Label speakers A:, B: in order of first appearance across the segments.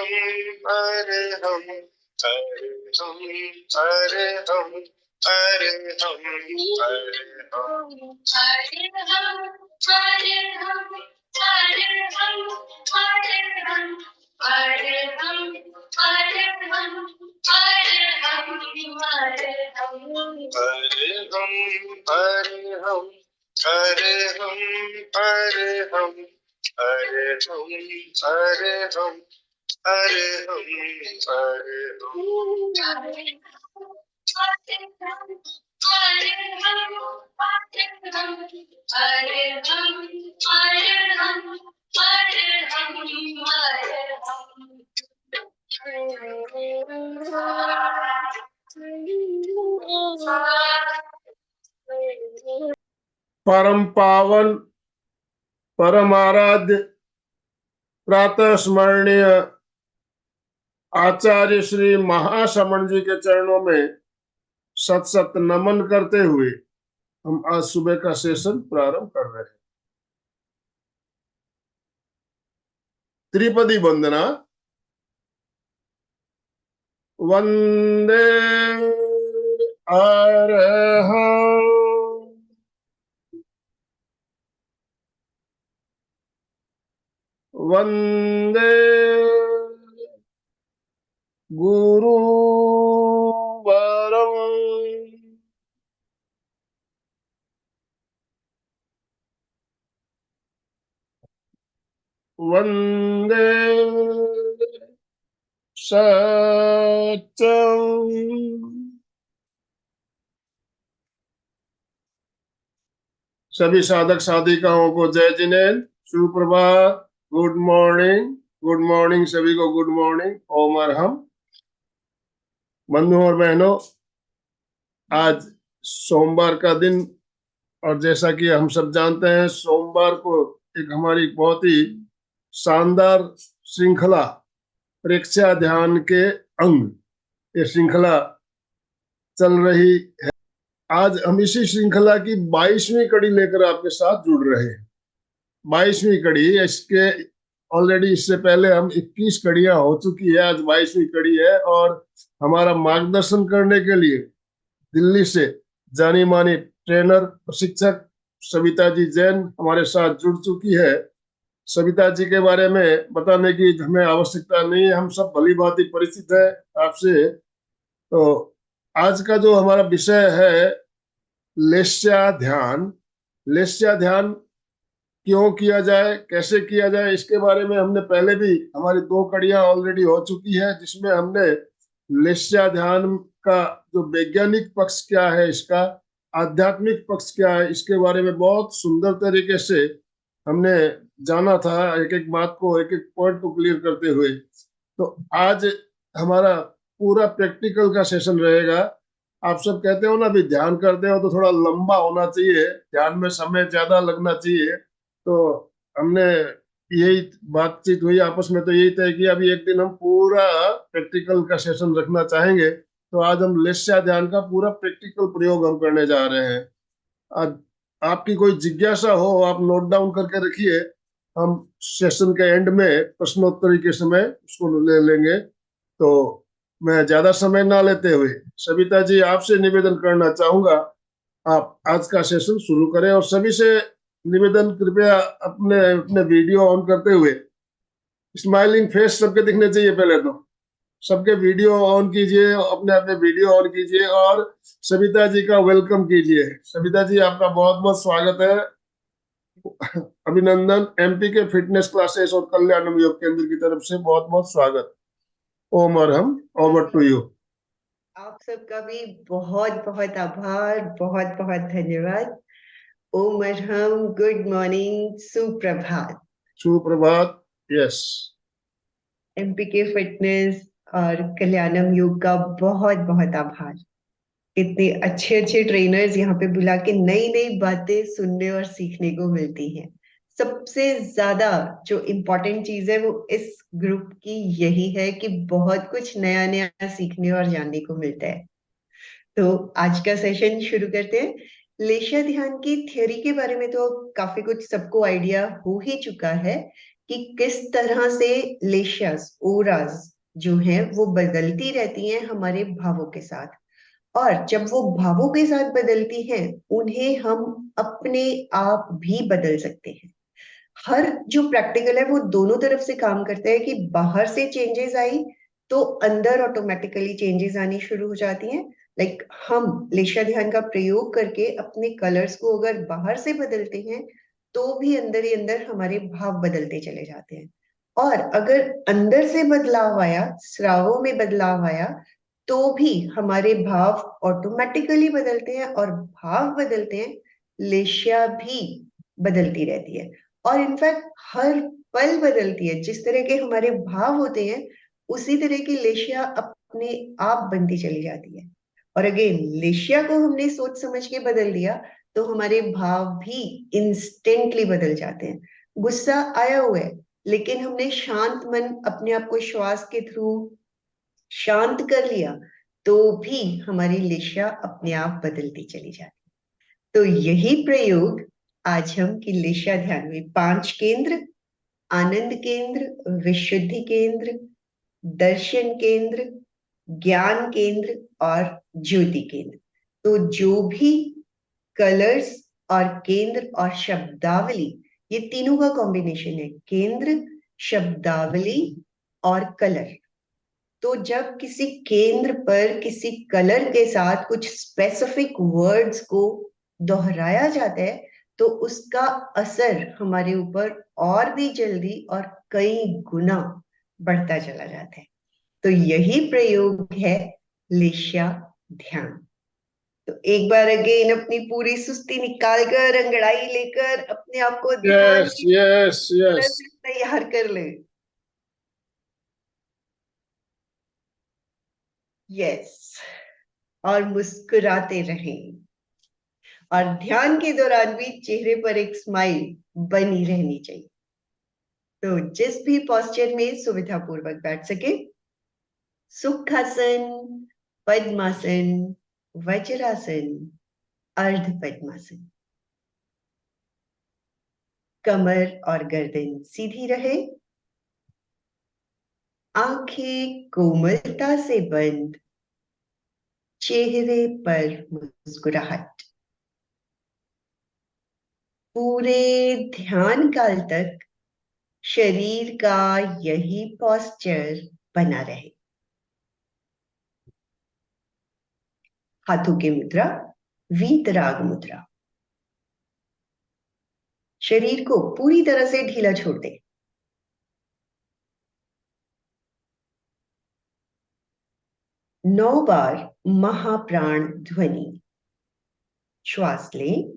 A: अरहम अरहम अरहम अरहम परम पावन परमाराध्य प्रातः स्मरणीय आचार्य श्री महाश्रमण जी के चरणों में सत सत नमन करते हुए हम आज सुबह का सेशन प्रारंभ कर रहे हैं। त्रिपदी वंदना। वंदे अरहं वंदे गुरुवरं वंदे सत्यं। सभी साधक साधिकाओं को जय जिनेन्द्र, सुप्रभात, गुड मॉर्निंग सभी को गुड मॉर्निंग, ओम अरहम। बंधुओं और बहनों, आज सोमवार का दिन और जैसा कि हम सब जानते हैं सोमवार को एक हमारी बहुत ही शानदार श्रृंखला प्रेक्षा ध्यान के अंग ये श्रृंखला चल रही है। आज हम इसी श्रृंखला की 22वीं कड़ी लेकर आपके साथ जुड़ रहे हैं। 22वीं कड़ी, इसके ऑलरेडी इससे पहले हम 21 कड़ियां हो चुकी है, आज 22वीं कड़ी है। और हमारा मार्गदर्शन करने के लिए दिल्ली से जानी मानी ट्रेनर प्रशिक्षक सविता जी जैन हमारे साथ जुड़ चुकी है। सविता जी के बारे में बताने की हमें आवश्यकता नहीं है, हम सब भली भांति परिचित है आपसे। तो आज का जो हमारा विषय है लेस्या ध्यान। लेस्या ध्यान क्यों किया जाए, कैसे किया जाए, इसके बारे में हमने पहले भी हमारी 2 कड़ियां ऑलरेडी हो चुकी है, जिसमें हमने लेस्या ध्यान का जो वैज्ञानिक पक्ष क्या है, इसका आध्यात्मिक पक्ष क्या है, इसके बारे में बहुत सुंदर तरीके से हमने जाना था, एक एक बात को, एक एक पॉइंट को क्लियर करते हुए। तो आज हमारा पूरा प्रैक्टिकल का सेशन रहेगा। आप सब कहते हो ना, भी ध्यान करते हो तो थोड़ा लंबा होना चाहिए, ध्यान में समय ज्यादा लगना चाहिए। तो हमने यही बातचीत हुई आपस में, तो यही तय किया अभी एक दिन हम पूरा प्रैक्टिकल का सेशन रखना चाहेंगे। तो आज हम लेस्या ध्यान का पूरा प्रैक्टिकल प्रयोग हम करने जा रहे हैं। आज आपकी कोई जिज्ञासा हो आप नोट डाउन करके रखिए, हम सेशन के एंड में प्रश्नोत्तरी के समय उसको ले लेंगे। तो मैं ज्यादा समय ना लेते हुए सविता जी आपसे निवेदन करना चाहूंगा, आप आज का सेशन शुरू करें। और सभी से निवेदन, कृपया अपने अपने वीडियो ऑन करते हुए स्माइलिंग फेस सबके दिखने चाहिए। पहले तो सबके वीडियो ऑन कीजिए, अपने अपने वीडियो ऑन कीजिए और सविता जी का वेलकम कीजिए। सविता जी आपका बहुत बहुत स्वागत है, अभिनंदन। एमपी के फिटनेस क्लासेस और कल्याणम योग केंद्र की तरफ से बहुत बहुत स्वागत। ओम अरहम, ओवर टू यू।
B: आप सबका भी बहुत बहुत आभार, बहुत बहुत धन्यवाद। ओम अरहम, गुड मॉर्निंग, सुप्रभात।
A: सुप्रभात, यस।
B: एमपी के फिटनेस और कल्याणम योग का बहुत बहुत आभार। इतने अच्छे अच्छे ट्रेनर्स यहाँ पे बुला के नई नई बातें सुनने और सीखने को मिलती हैं। सबसे ज्यादा जो इम्पोर्टेंट चीज है वो इस ग्रुप की यही है कि बहुत कुछ नया नया सीखने और जानने को मिलता है। तो आज का सेशन शुरू करते हैं। लेस्या ध्यान की थ्योरी के बारे में तो काफी कुछ सबको आइडिया हो ही चुका है, कि किस तरह से लेशस ओरास जो है वो बदलती रहती हैं हमारे भावों के साथ। और जब वो भावों के साथ बदलती हैं, उन्हें हम अपने आप भी बदल सकते हैं। हर जो प्रैक्टिकल है वो दोनों तरफ से काम करता है, कि बाहर से चेंजेस आई तो अंदर ऑटोमेटिकली चेंजेस आनी शुरू हो जाती हैं। लाइक हम लेशा ध्यान का प्रयोग करके अपने कलर्स को अगर बाहर से बदलते हैं, तो भी अंदर ही अंदर हमारे भाव बदलते चले जाते हैं। और अगर अंदर से बदलाव आया, स्रावों में बदलाव आया, तो भी हमारे भाव ऑटोमेटिकली बदलते हैं, और भाव बदलते हैं, लेशा भी बदलती रहती है। और इनफैक्ट हर पल बदलती है। जिस तरह के हमारे भाव होते हैं, उसी तरह की लेशिया अपने आप बनती चली जाती है। और अगेन, लेशिया को हमने सोच समझ के बदल दिया, तो हमारे भाव भी इंस्टेंटली बदल जाते हैं। गुस्सा आया हुआ है, लेकिन हमने शांत मन अपने आप को श्वास के थ्रू शांत कर लिया, तो भी हमारी लेशिया अपने आप बदलती चली जाती। तो यही प्रयोग आज हम की लेशिया ध्यान में 5 केंद्र, आनंद केंद्र, विशुद्धि केंद्र, दर्शन केंद्र, ज्ञान केंद्र और ज्योति केंद्र, तो जो भी कलर्स और केंद्र और शब्दावली, ये तीनों का कॉम्बिनेशन है, केंद्र, शब्दावली और कलर। तो जब किसी केंद्र पर किसी कलर के साथ कुछ स्पेसिफिक वर्ड्स को दोहराया जाता है, तो उसका असर हमारे ऊपर और भी जल्दी और कई गुना बढ़ता चला जाता है। तो यही प्रयोग है लेशा ध्यान। तो एक बार अगेन अपनी पूरी सुस्ती निकाल कर, अंगड़ाई लेकर अपने आप को ध्यान
A: यस
B: की
A: यस
B: तरह
A: यस।
B: से तैयार कर ले। यस। और मुस्कुराते रहें। और ध्यान के दौरान भी चेहरे पर एक स्माइल बनी रहनी चाहिए। तो जिस भी पोस्चर में सुविधा पूर्वक बैठ सके, सुखासन, पद्मासन, वज्रासन, अर्ध पद्मासन, कमर और गर्दन सीधी रहे, आंखें कोमलता से बंद, चेहरे पर मुस्कुराहट। पूरे ध्यान काल तक शरीर का यही पोस्चर बना रहे। हाथों की मुद्रा वीतराग मुद्रा। शरीर को पूरी तरह से ढीला छोड़ दे। 9 बार महाप्राण ध्वनि श्वास लें।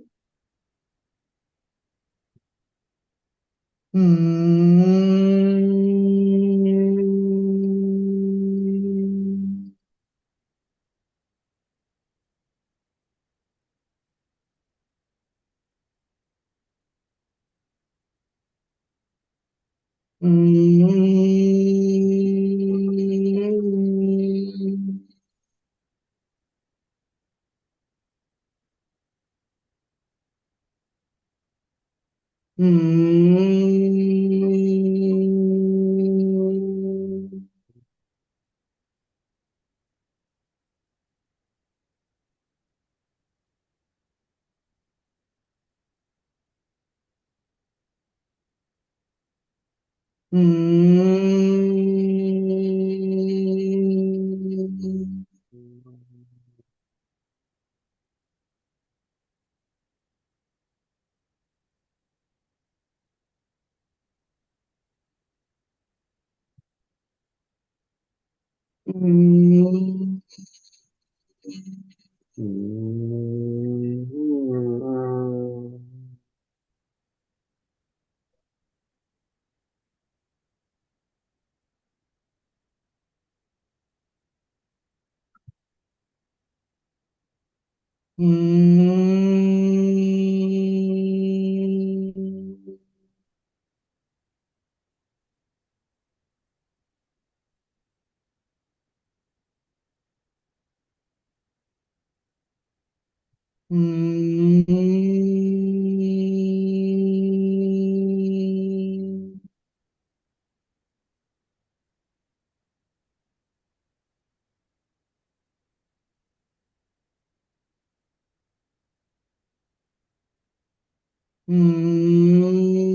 B: हम्म।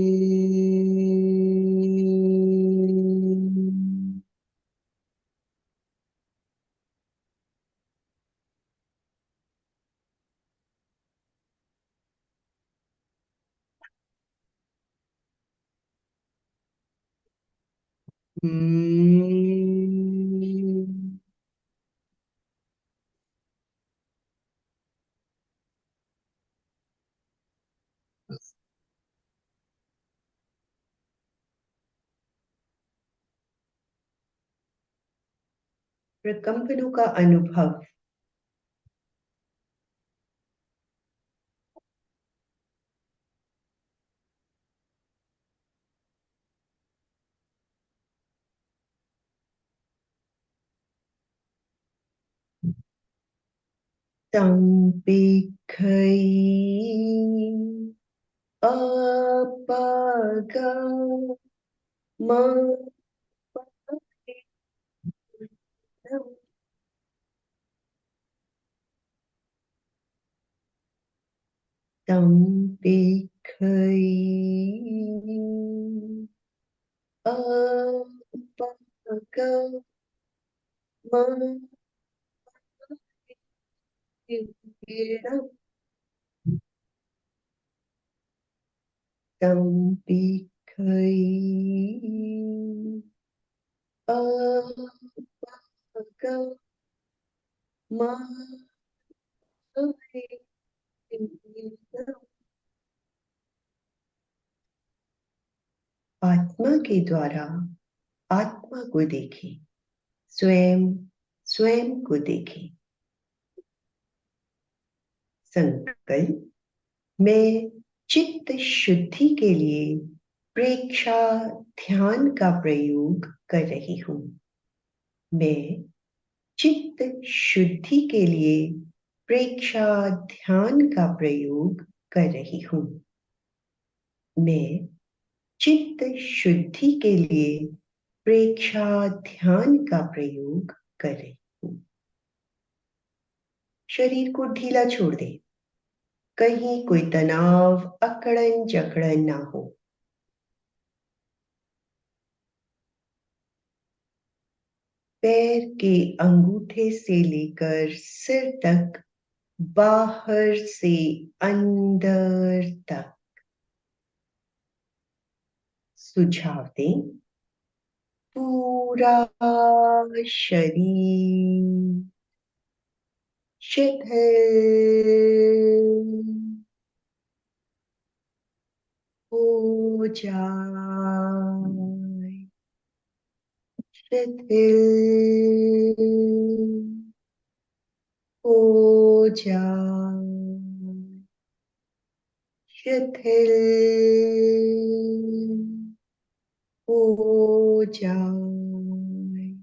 B: हम्म। प्रकंपनों का अनुभव। तंपिखई अपागा तंपिखई अपागा तंपिखई अपागा आत्मा के द्वारा आत्मा को देखें। स्वयं स्वयं को देखें। संकल्प। मैं चित्त शुद्धि के लिए प्रेक्षा ध्यान का प्रयोग कर रही हूं। मैं चित्त शुद्धि के लिए प्रेक्षा ध्यान का प्रयोग कर रही हूं। मैं चित्त शुद्धि के लिए प्रेक्षा ध्यान का प्रयोग कर रही हूं। शरीर को ढीला छोड़ दे। कहीं कोई तनाव अकड़न जकड़न ना हो। पैर के अंगूठे से लेकर सिर तक, बाहर से अंदर तक सुझाव दें। पूरा शरीर शिथिल हो जाए। शिथिल हो जाए। शिथिल हो जाए।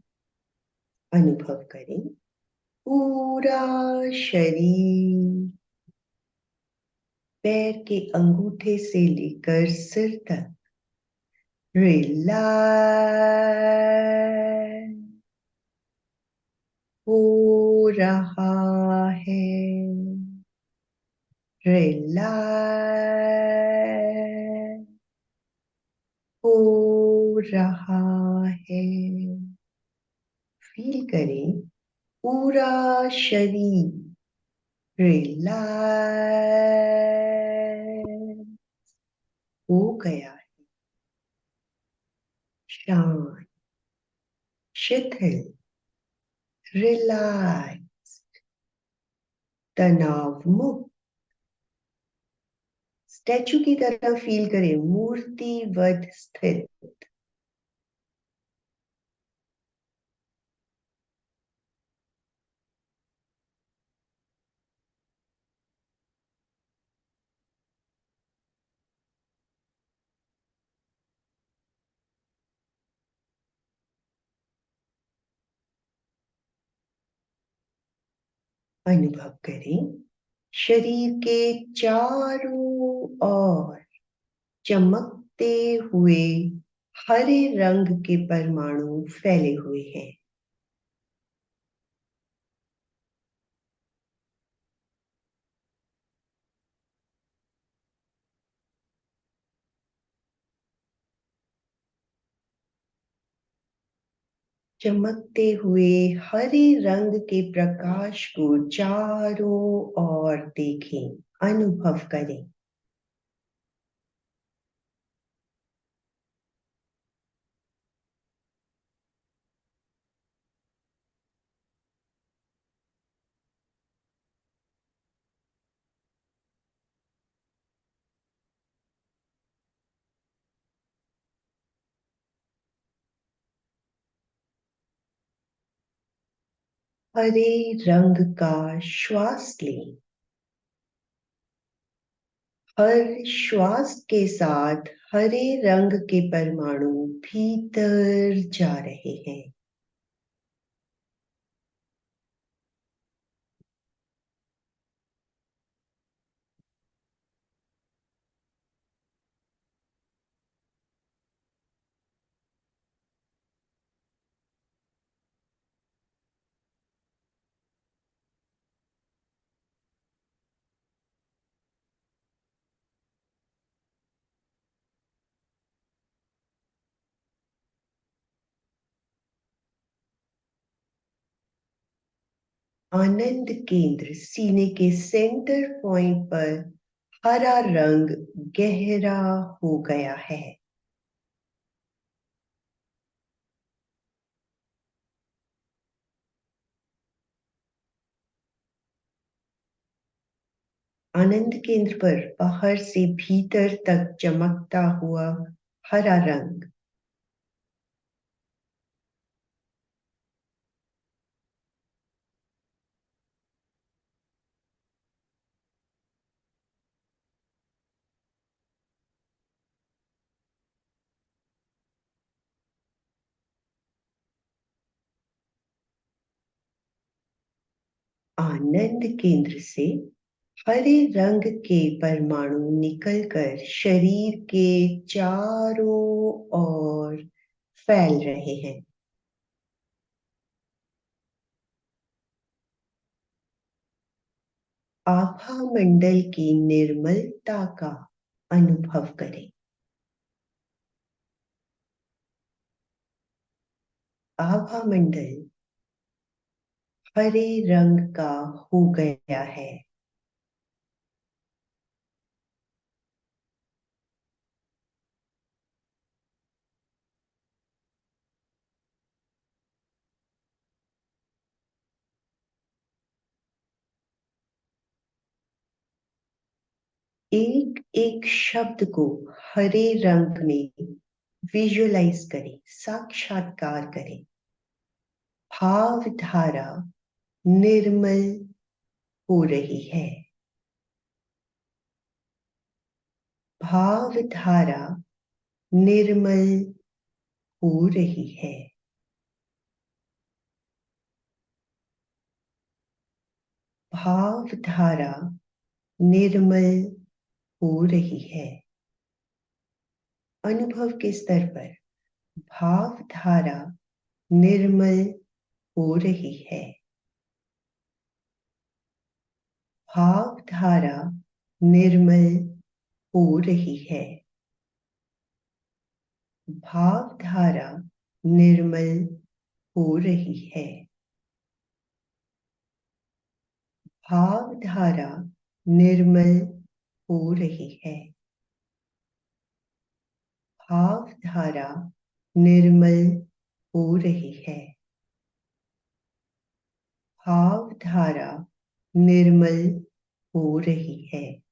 B: अनुभव करें। पूरा शरीर पैर के अंगूठे से लेकर सिर तक रिलैक्स हो रहा है। रिलैक्स हो रहा है। फील करें। पूरा शरीर रिलैक्स हो गया है। शांत, शिथिल, रिलैक्स, तनाव मुक्त। स्टैचू की तरह फील करें। मूर्तिवत स्थित। अनुभव करें। शरीर के चारों ओर चमकते हुए हरे रंग के परमाणु फैले हुए हैं। चमकते हुए हरे रंग के प्रकाश को चारों ओर देखें, अनुभव करें। हरे रंग का श्वास लें। हर श्वास के साथ हरे रंग के परमाणु भीतर जा रहे हैं। आनंद केंद्र सीने के सेंटर पॉइंट पर हरा रंग गहरा हो गया है। आनंद केंद्र पर बाहर से भीतर तक चमकता हुआ हरा रंग। आनंद केंद्र से हरे रंग के परमाणु निकलकर शरीर के चारों ओर फैल रहे हैं। आभा मंडल की निर्मलता का अनुभव करें। आभा मंडल हरे रंग का हो गया है। एक एक शब्द को हरे रंग में विजुअलाइज करें, साक्षात्कार करें। भाव धारा निर्मल हो रही है। भाव धारा निर्मल हो रही है। भाव धारा निर्मल हो रही है। अनुभव के स्तर पर भाव धारा निर्मल हो रही है। भाव धारा निर्मल हो रही है। भाव धारा निर्मल हो रही है। भाव धारा निर्मल हो रही है। भाव धारा निर्मल हो रही है। भाव धारा निर्मल हो रही है।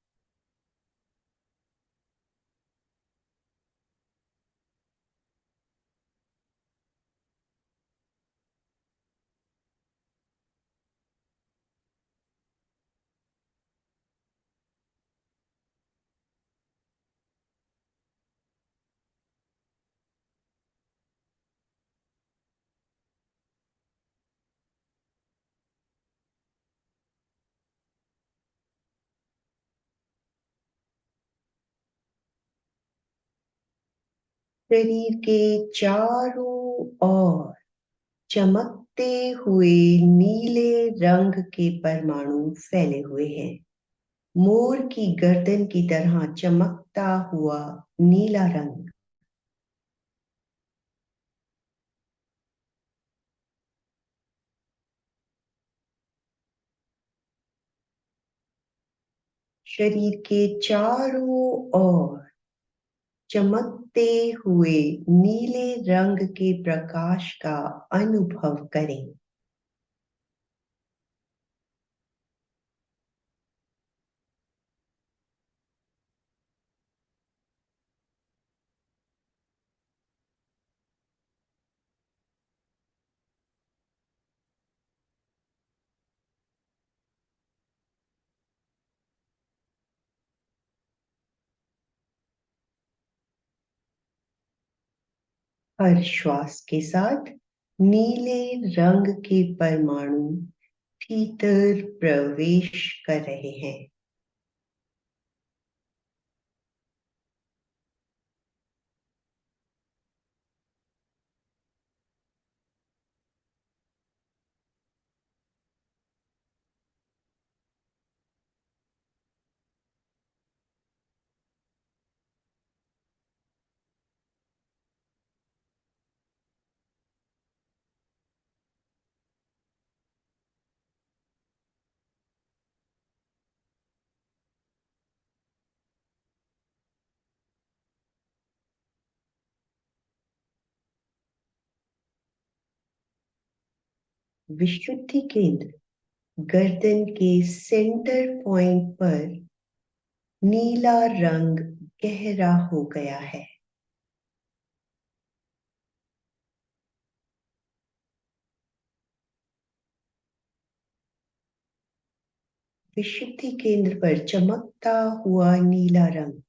B: शरीर के चारों ओर चमकते हुए नीले रंग के परमाणु फैले हुए हैं। मोर की गर्दन की तरह चमकता हुआ नीला रंग। शरीर के चारों ओर चमकते हुए नीले रंग के प्रकाश का अनुभव करें। हर श्वास के साथ नीले रंग के परमाणु भीतर प्रवेश कर रहे हैं। विशुद्धि केंद्र गर्दन के सेंटर पॉइंट पर नीला रंग गहरा हो गया है। विशुद्धि केंद्र पर चमकता हुआ नीला रंग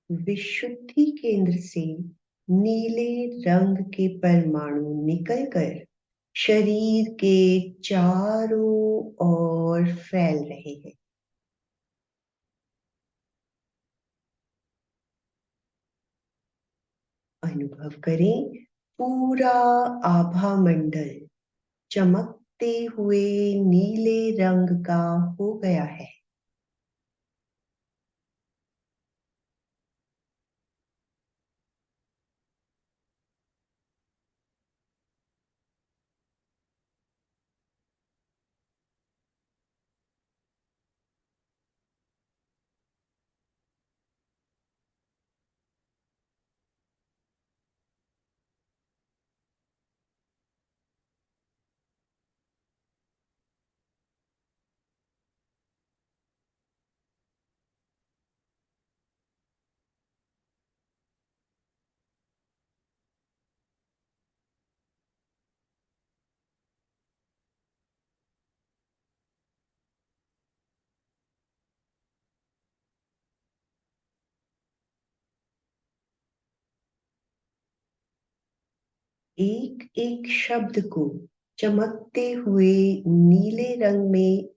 B: विशुद्धि केंद्र से नीले रंग के परमाणु निकलकर शरीर के चारों ओर फैल रहे हैं। अनुभव करें पूरा आभा मंडल चमकते हुए नीले रंग का हो गया है। एक एक शब्द को चमकते हुए नीले रंग में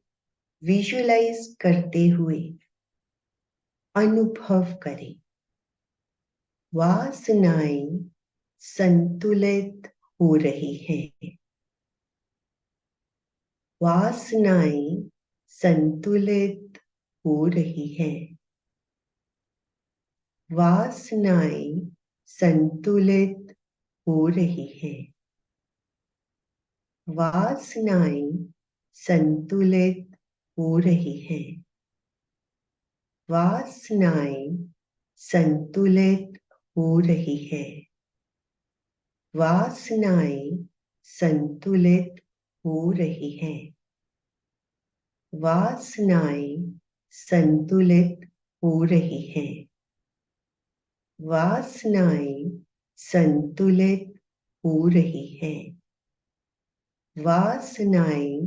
B: विजुअलाइज करते हुए अनुभव करें। वासनाएं संतुलित हो रही हैं। वासनाएं संतुलित हो रही हैं। वासनाएं संतुलित हो रही हैं। वासनाएं संतुलित हो रही हैं। वासनाएं संतुलित हो रही हैं। वासनाएं संतुलित हो रही हैं। वासनाएं संतुलित हो रही हैं। वासनाएं संतुलित हो रही हैं। वासनाएं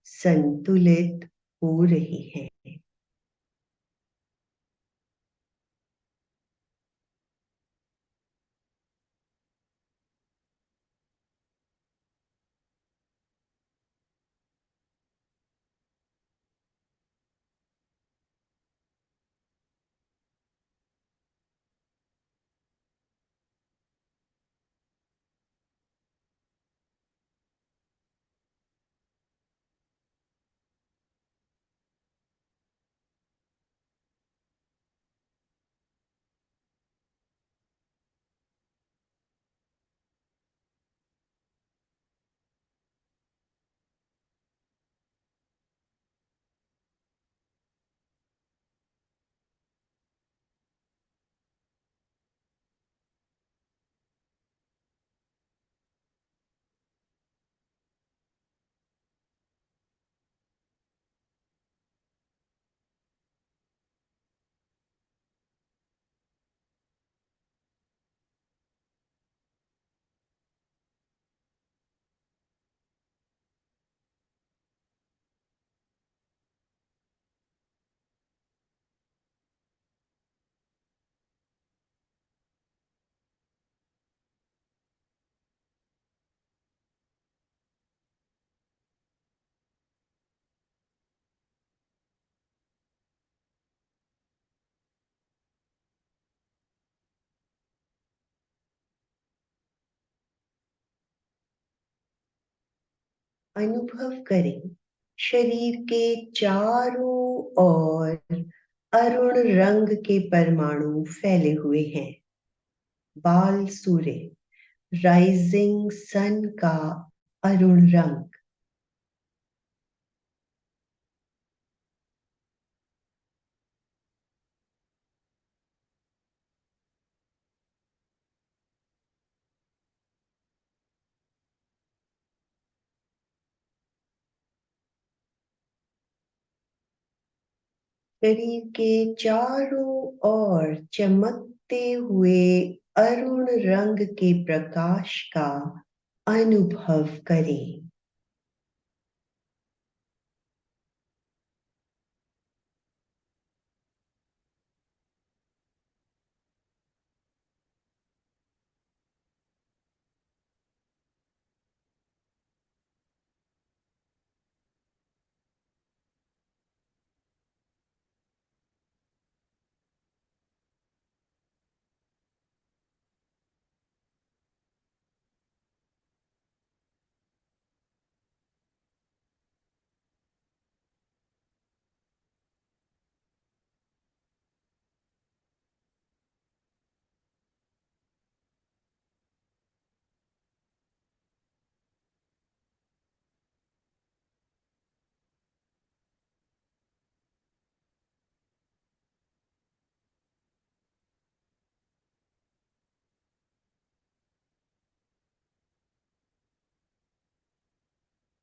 B: संतुलित हो रही हैं। अनुभव करें शरीर के चारों ओर अरुण रंग के परमाणु फैले हुए हैं। बाल सूर्य, राइजिंग सन का अरुण रंग। शरीर के चारों ओर चमकते हुए अरुण रंग के प्रकाश का अनुभव करें।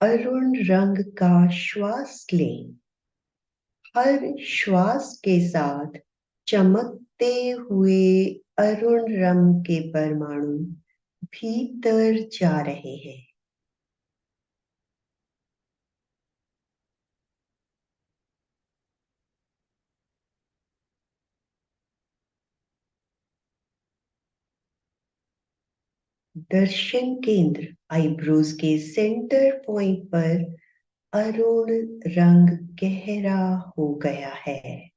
B: अरुण रंग का श्वास लें। हर श्वास के साथ चमकते हुए अरुण रंग के परमाणु भीतर जा रहे हैं। दर्शन केंद्र आईब्रोज के सेंटर पॉइंट पर अरुण रंग गहरा हो गया है।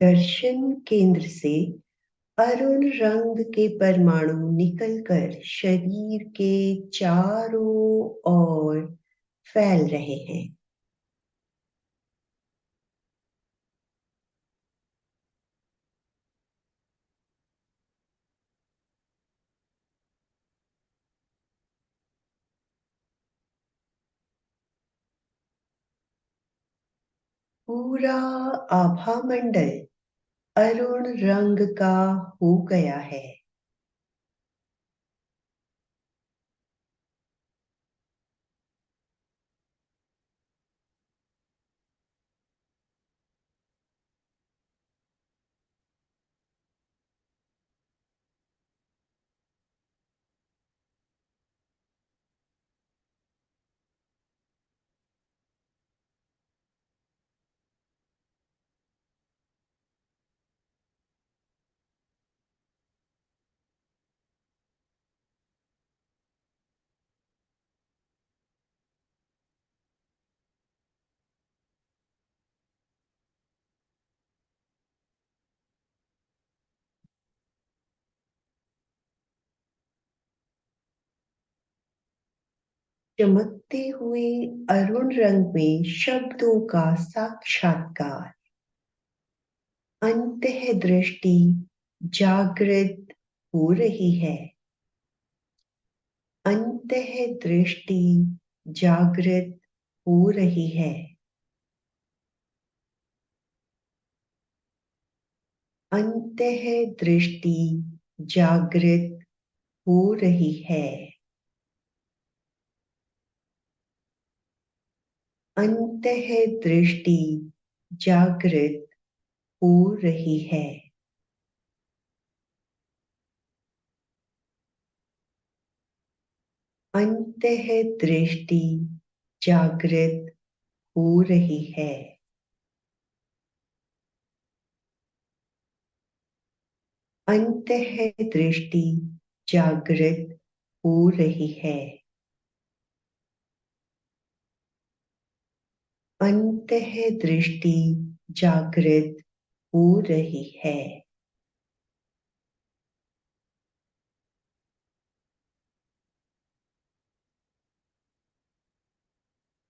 B: दर्शन केंद्र से अरुण रंग के परमाणु निकलकर शरीर के चारों ओर फैल रहे हैं। पूरा आभा मंडल अरुण रंग का हो गया है। चमकते हुए अरुण रंग में शब्दों का साक्षात्कार। अंतः दृष्टि जागृत हो रही है। अंतः दृष्टि जागृत हो रही है। अंतः दृष्टि जागृत हो रही है। अंतः दृष्टि जागृत हो रही है। अंतः दृष्टि जागृत हो रही है। अंतः दृष्टि जागृत हो रही है। अंतः दृष्टि जागृत हो रही है।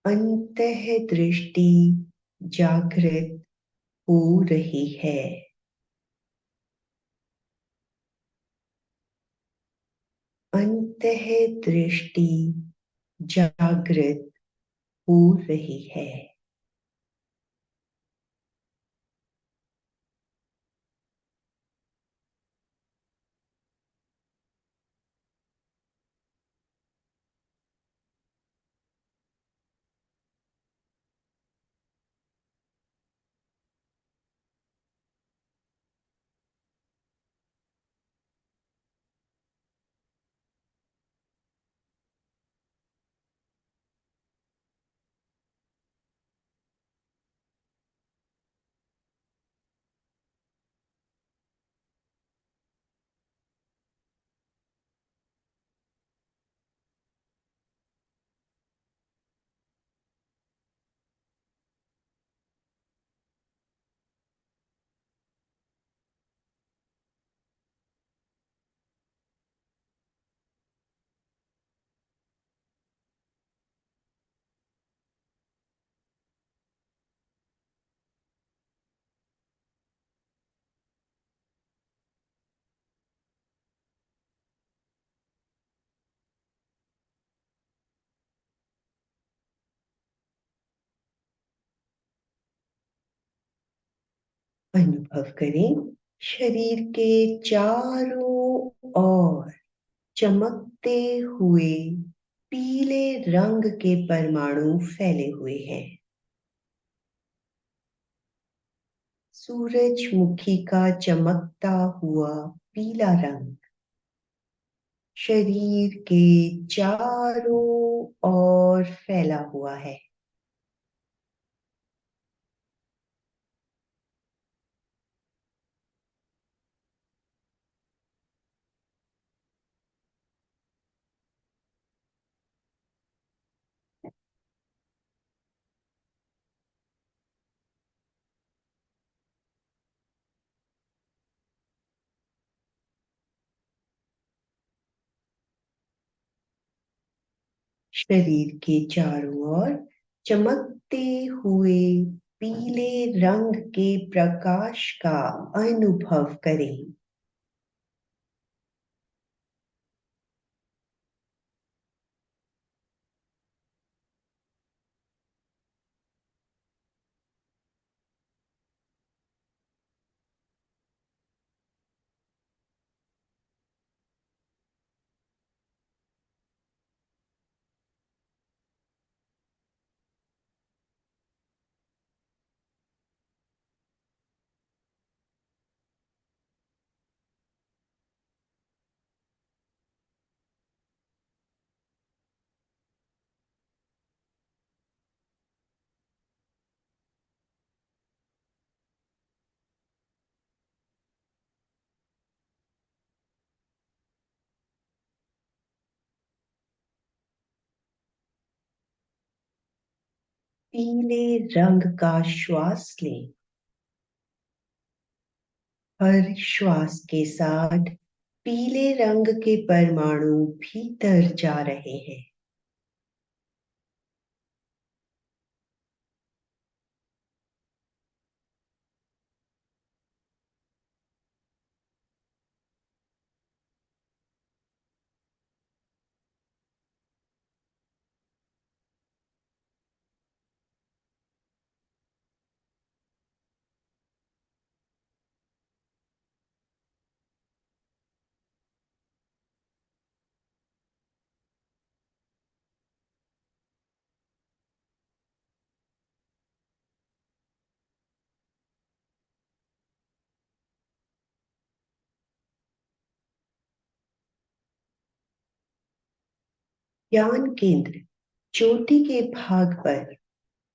B: अंतः दृष्टि जागृत हो रही है। अंतः दृष्टि जागृत हो रही है। अनुभव करें शरीर के चारों ओर चमकते हुए पीले रंग के परमाणु फैले हुए हैं। सूरजमुखी का चमकता हुआ पीला रंग शरीर के चारों ओर फैला हुआ है। शरीर के चारों ओर चमकते हुए पीले रंग के प्रकाश का अनुभव करें। पीले रंग का श्वास लें। हर श्वास के साथ पीले रंग के परमाणु भीतर जा रहे हैं। ज्ञान केंद्र चोटी के भाग पर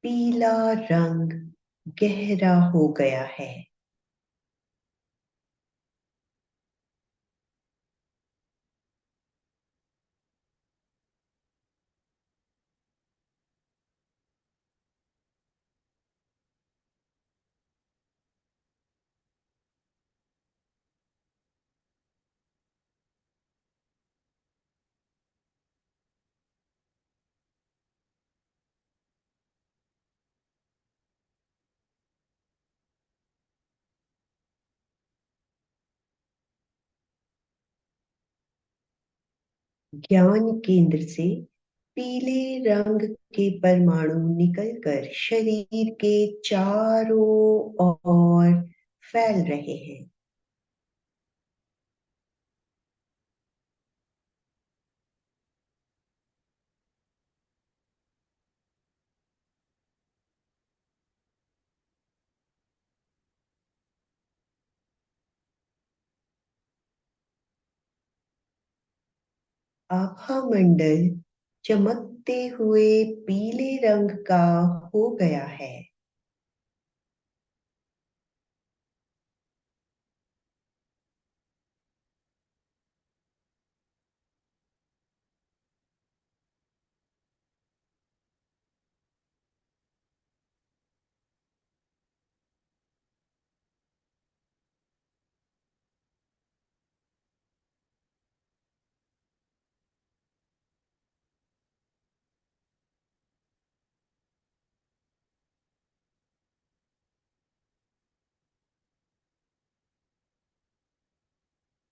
B: पीला रंग गहरा हो गया है। ज्ञान केंद्र से पीले रंग के परमाणु निकलकर शरीर के चारों ओर फैल रहे हैं। आभा मंडल चमकते हुए पीले रंग का हो गया है।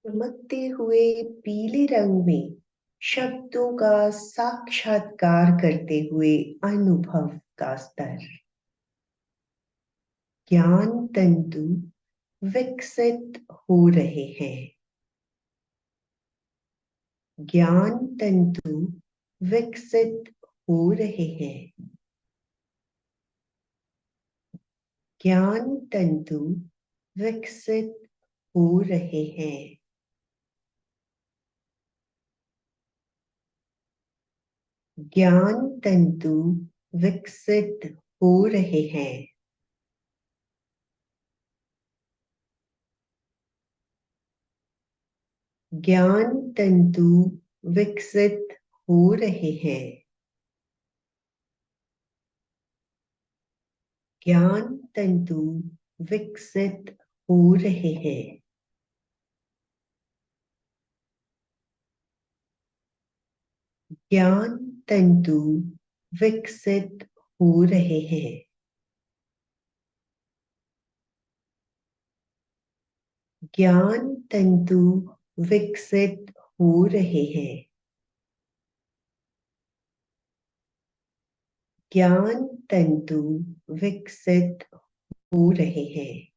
B: चमकते हुए पीले रंग में शब्दों का साक्षात्कार करते हुए अनुभव का स्तर। ज्ञान तंतु विकसित हो रहे हैं। ज्ञान तंतु विकसित हो रहे हैं। ज्ञान तंतु विकसित हो रहे हैं। ज्ञान तंतु विकसित हो रहे हैं। ज्ञान तंतु विकसित हो रहे हैं। ज्ञान तंतु विकसित हो रहे हैं। ज्ञान तंतु विकसित हो रहे हैं। ज्ञान तंतु विकसित हो रहे हैं। ज्ञान तंतु विकसित हो रहे हैं।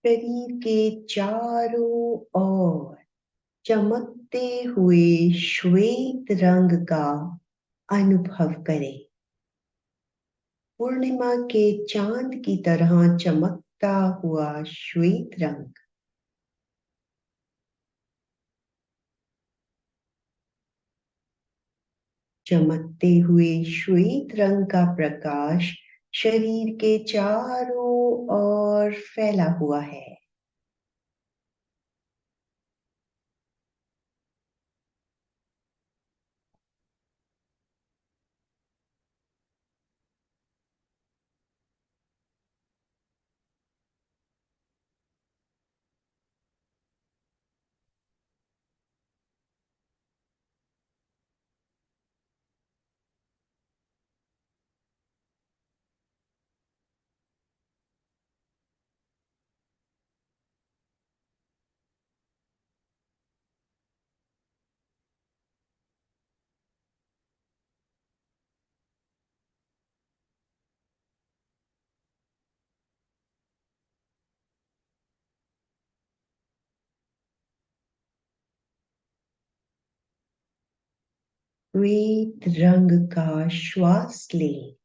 B: शरीर के चारों ओर चमकते हुए श्वेत रंग का अनुभव करें। पूर्णिमा के चांद की तरह चमकता हुआ श्वेत रंग। चमकते हुए श्वेत रंग का प्रकाश शरीर के चारों ओर फैला हुआ है। श्वेत रंग का श्वास लें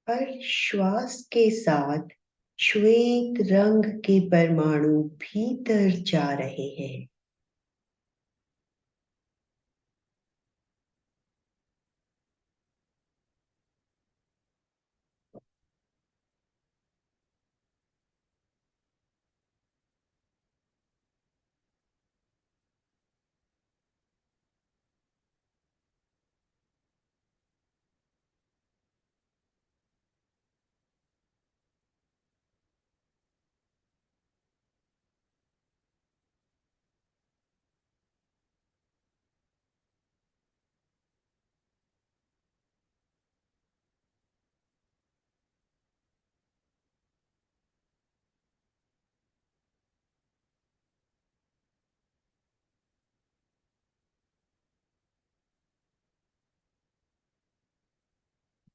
B: हर श्वास के साथ श्वेत रंग के परमाणु भीतर जा रहे हैं।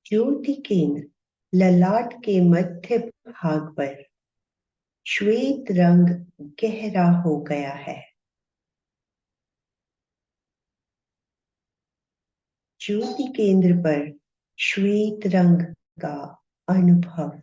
B: ज्योति केंद्र ललाट के मध्य भाग पर श्वेत रंग गहरा हो गया है। ज्योति केंद्र पर श्वेत रंग का अनुभव।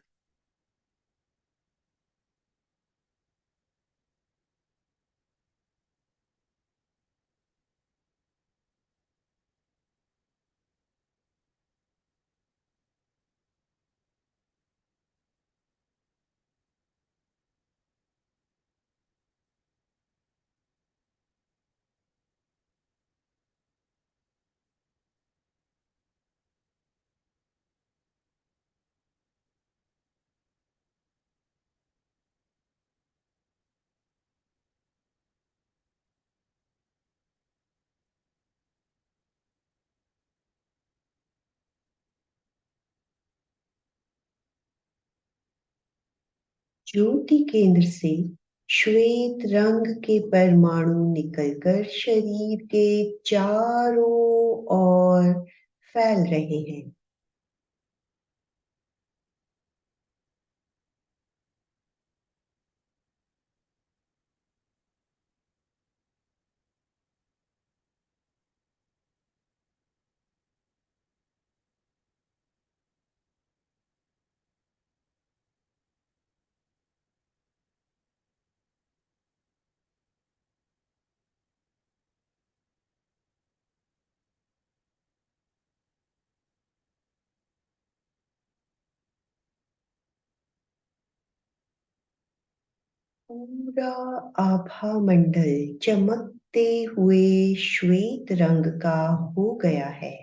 B: ज्योति केंद्र से श्वेत रंग के परमाणु निकलकर शरीर के चारों ओर फैल रहे हैं। पूरा आभा मंडल चमकते हुए श्वेत रंग का हो गया है।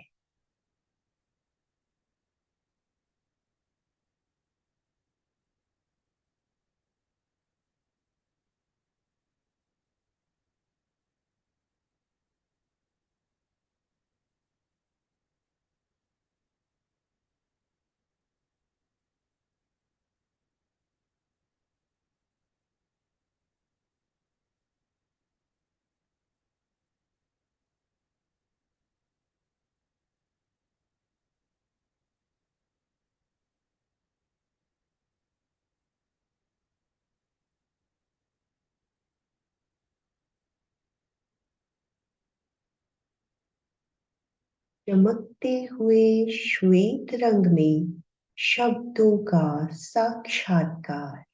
B: चमकते हुए श्वेत रंग में शब्दों का साक्षात्कार।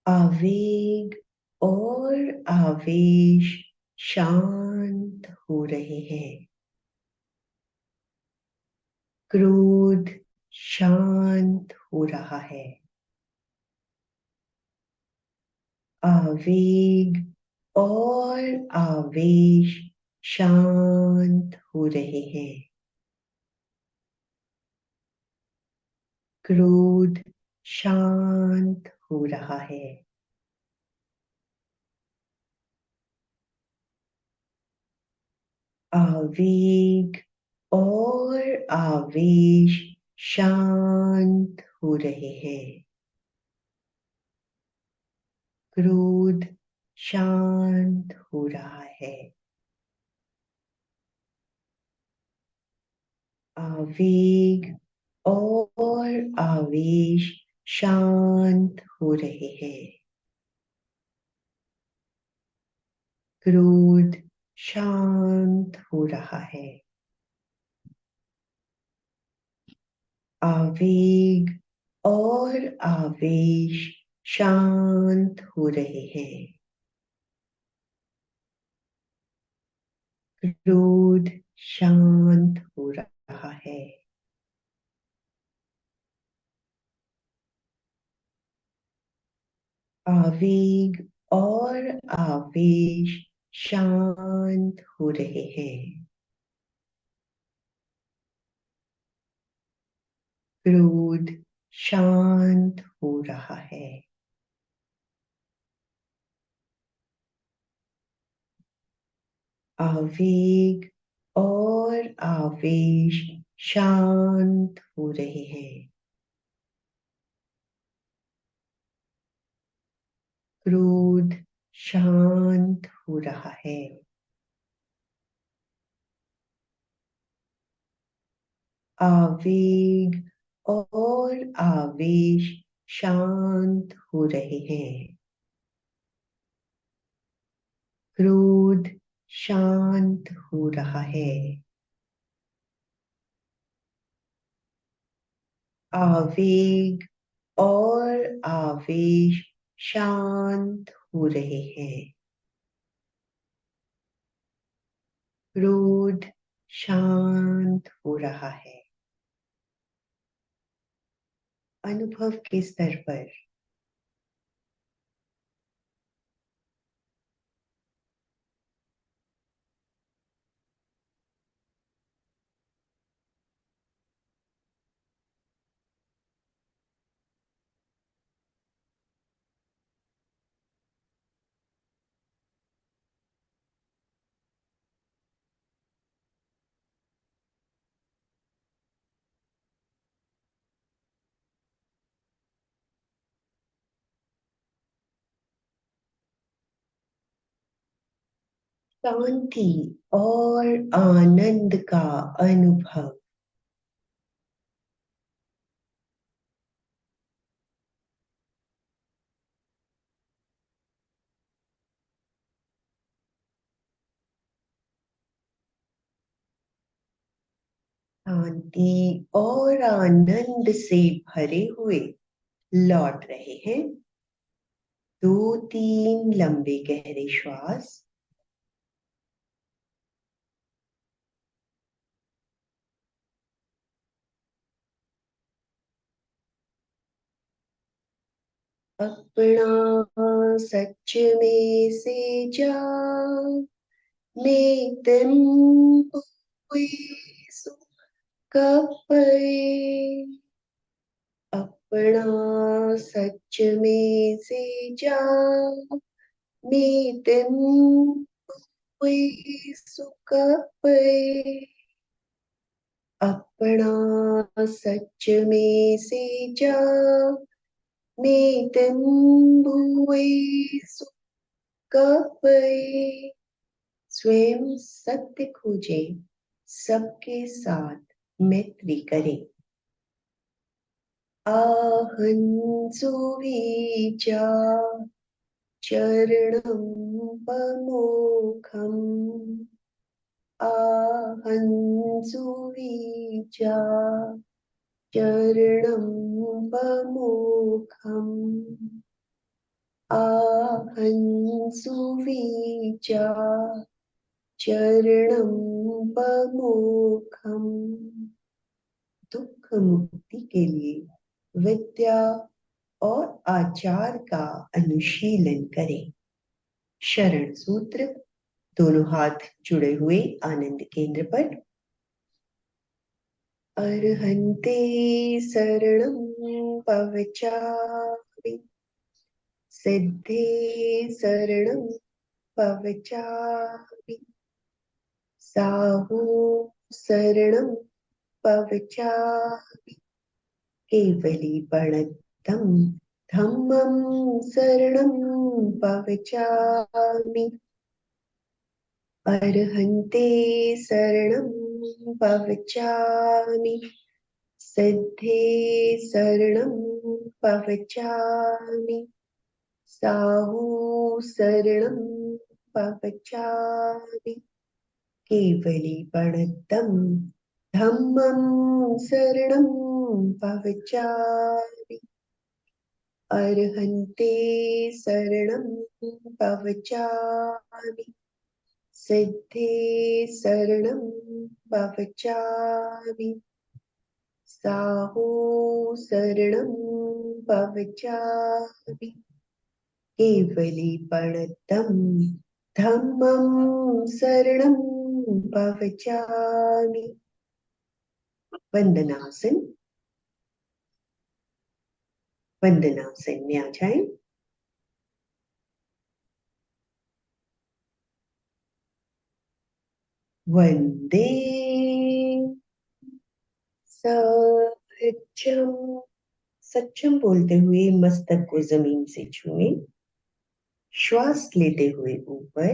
B: आवेग और आवेश शांत हो रहे हैं। क्रोध शांत हो रहा है। आवेग और आवेश शांत हो रहे हैं। क्रोध शांत हो रहा है। आवेग और आवेश शांत हो रहे हैं। क्रोध शांत हो रहा है। आवेग और आवेश शांत हो रहे हैं। क्रोध शांत हो रहा है। आवेग और आवेश शांत हो रहे हैं। क्रोध शांत हो रहा है। आवेग और आवेश शांत हो रहे हैं। क्रोध शांत हो रहा है। आवेग और आवेश शांत हो रहे हैं। क्रोध शांत हो रहा है। आवेग और आवेश शांत हो रहे हैं। क्रोध शांत हो रहा है। आवेग और आवेश शांत हो रहे हैं। क्रोध शांत हो रहा है। अनुभव के स्तर पर शांति और आनंद का अनुभव। शांति और आनंद से भरे हुए लौट रहे हैं। 2-3 लंबे गहरे श्वास। अपना सच में से जान में तन हुए सुख कपे। अपना सच में से जान में तन हुए सुख पे। अपना सच में से जान में तन हुए सुख पे। स्वयं सत्य खोजे, सबके साथ मैत्री करें। आहंसु विचा चरणं पमोखम। आहंसु विचा चरणं पमोखम। आहंसु विचा चरणं पमोखम। दुख मुक्ति के लिए विद्या और आचार का अनुशीलन करें। शरण सूत्र। दोनों हाथ जुड़े हुए आनंद केंद्र पर। अर्हन्ते शरणं पवचामि। सिद्धे शरणं पवचामि। साहू शरणं पवचामि। केवली प्रणतम धम्मं शरणं पवचामि। अर्हन्ते शरणं पवचामि। सिद्धे शरणं पवचामि, साहू शरणं पवचामि, केवलीपणतं धम्मं शरणं पवचामि, अर्हन्ते शरणं पवचामि, सिद्धे शरणं पवचामि, साहू शरणं पवचामि, केवलीपणतं धम्मं शरणं पवचामि। वंदनासन, वंदनासन में आ जाए। वंदे सच्चम, सच्चम बोलते हुए मस्तक को जमीन से छुए, श्वास लेते हुए ऊपर।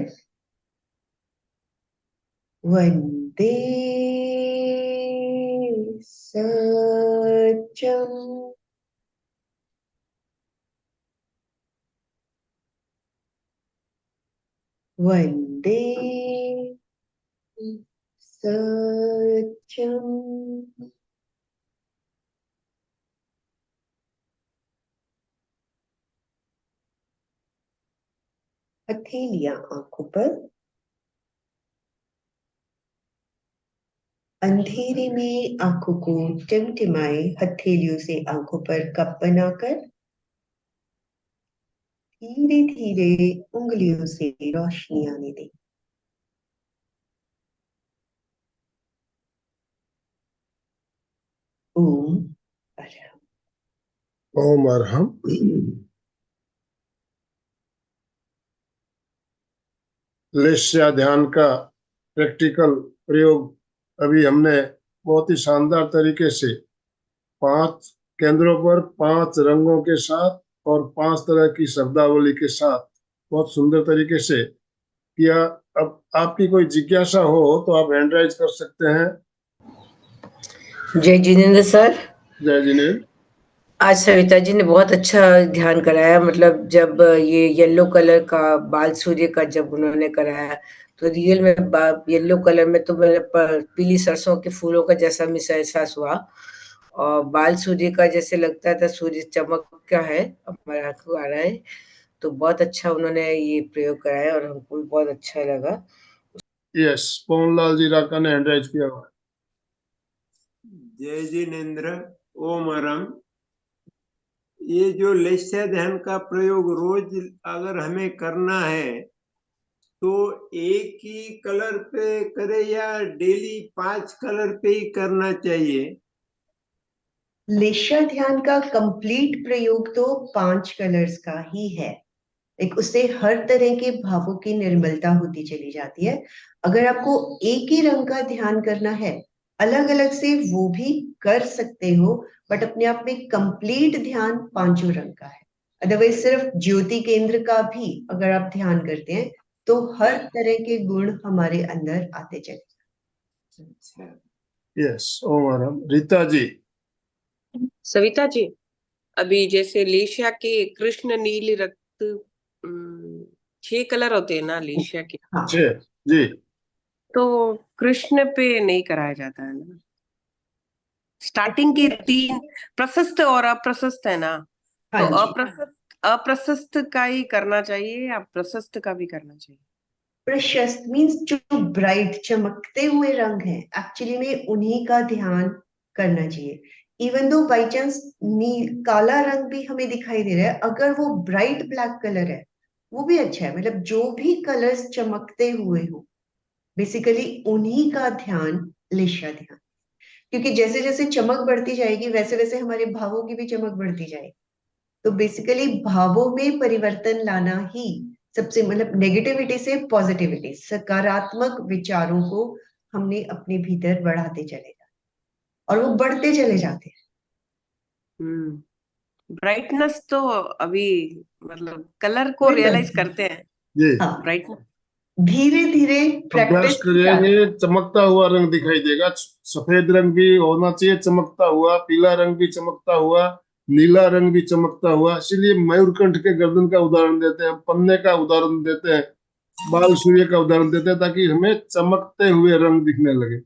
B: वंदे सच्चम, वंदे सच्चम। हथेलियां आंखों पर, अंधेरे में आंखों को टिमटिमाए हथेलियों से आंखों पर कप बनाकर धीरे धीरे उंगलियों से रोशनी आने दें। ओम अरहम।
A: ओम अरहम। लेस्या ध्यान का प्रैक्टिकल प्रयोग अभी हमने बहुत ही शानदार तरीके से 5 केंद्रों पर 5 रंगों के साथ और 5 तरह की शब्दावली के साथ बहुत सुंदर तरीके से किया। अब आपकी कोई जिज्ञासा हो तो आप हैंड राइज कर सकते हैं।
C: जय जिनेन्द्र सर।
A: जय जिनेन्द्र।
C: आज सविता जी ने बहुत अच्छा ध्यान कराया, मतलब जब ये येलो कलर का बाल सूर्य का जब उन्होंने कराया तो रियल में येलो कलर में तो पीली सरसों के फूलों का जैसा मिसा एहसास हुआ, और बाल सूर्य का जैसे लगता था सूर्य चमक का है, हमारे आंख को आ रहा है। तो बहुत अच्छा उन्होंने ये प्रयोग कराया और हमको भी बहुत अच्छा लगा।
A: यस, पवनलाल जी राका ने हैंड राइज किया हुआ है।
D: जय जिनेन्द्र, ओम अरम। ये जो लेस्या ध्यान का प्रयोग रोज अगर हमें करना है तो एक ही कलर पे करे या डेली 5 कलर पे ही करना चाहिए?
B: लेस्या ध्यान का कंप्लीट प्रयोग तो 5 कलर्स का ही है। एक उससे हर तरह के भावों की निर्मलता होती चली जाती है। अगर आपको एक ही रंग का ध्यान करना है, अलग अलग से वो भी कर सकते हो, बट अपने आप में कंप्लीट ध्यान 5 रंग का है। अदरवाइज सिर्फ ज्योति केंद्र का भी अगर आप ध्यान करते हैं तो हर तरह के गुण हमारे अंदर आते चले।
D: अच्छा,
A: यस, ओम अरहम। रीता जी।
E: सविता जी, अभी जैसे लेशिया के कृष्ण नील रक्त 6 कलर होते हैं ना लेशिया के,
B: हाँ
A: जी।
E: तो कृष्ण पे नहीं कराया जाता है ना? स्टार्टिंग के 3 प्रशस्त और अप्रशस्त है ना,
B: हाँ
E: तो
B: जी।
E: अप्रशस्त का ही करना चाहिए या प्रशस्त का भी करना चाहिए?
B: प्रशस्त मीन्स जो ब्राइट चमकते हुए रंग हैं, एक्चुअली में उन्हीं का ध्यान करना चाहिए। इवन दो बाई चांस काला रंग भी हमें दिखाई दे रहा है, अगर वो ब्राइट ब्लैक कलर है वो भी अच्छा है। मतलब जो भी कलर्स चमकते हुए हो, बेसिकली उन्हीं का ध्यान लेशा ध्यान। क्योंकि जैसे जैसे चमक बढ़ती जाएगी वैसे वैसे हमारे भावों की भी चमक बढ़ती जाएगी। तो बेसिकली भावों में परिवर्तन लाना ही सबसे, मतलब नेगेटिविटी से पॉजिटिविटी, सकारात्मक विचारों को हमने अपने भीतर बढ़ाते चले जाते और वो बढ़ते चले जाते हैं।
E: ब्राइटनेस तो अभी मतलब कलर को
B: कोई
E: रियलाइज
B: बात नहीं।
E: करते हैं
A: जी।
B: हाँ,
E: ब्राइटनेस।
B: धीरे धीरे
A: अभ्यास
B: प्रैक्टिस
A: करेंगे चमकता हुआ रंग दिखाई देगा। सफेद रंग भी होना चाहिए चमकता हुआ, पीला रंग भी चमकता हुआ, नीला रंग भी चमकता हुआ। इसीलिए मयूरकंठ के गर्दन का उदाहरण देते हैं, पन्ने का उदाहरण देते हैं, बाल सूर्य का उदाहरण देते हैं, ताकि हमें चमकते हुए रंग दिखने लगे।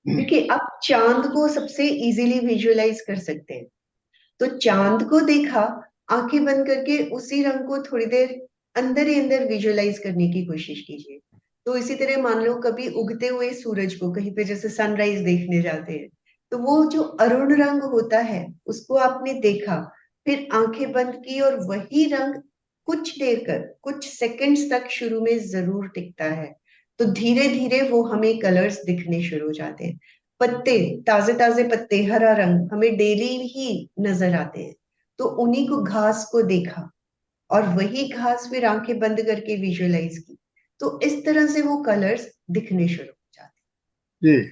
B: क्योंकि आप चांद को सबसे इजीली विजुअलाइज कर सकते हैं। तो चांद को देखा, आंखें बंद करके उसी रंग को थोड़ी देर अंदर ही अंदर विजुअलाइज करने की कोशिश कीजिए। तो इसी तरह मान लो कभी उगते हुए सूरज को कहीं पे जैसे सनराइज देखने जाते हैं, तो वो जो अरुण रंग होता है उसको आपने देखा, फिर आंखें बंद की और वही रंग कुछ देर कर कुछ सेकंड्स तक शुरू में जरूर टिकता है। तो धीरे धीरे वो हमें कलर्स दिखने शुरू हो जाते हैं। पत्ते, ताजे ताजे पत्ते, हरा रंग हमें डेली ही नजर आते हैं। तो उन्हीं को, घास को देखा और वही घास फिर आंखें बंद करके विजुअलाइज की, तो इस तरह से वो कलर्स दिखने शुरू हो जाते
A: जी,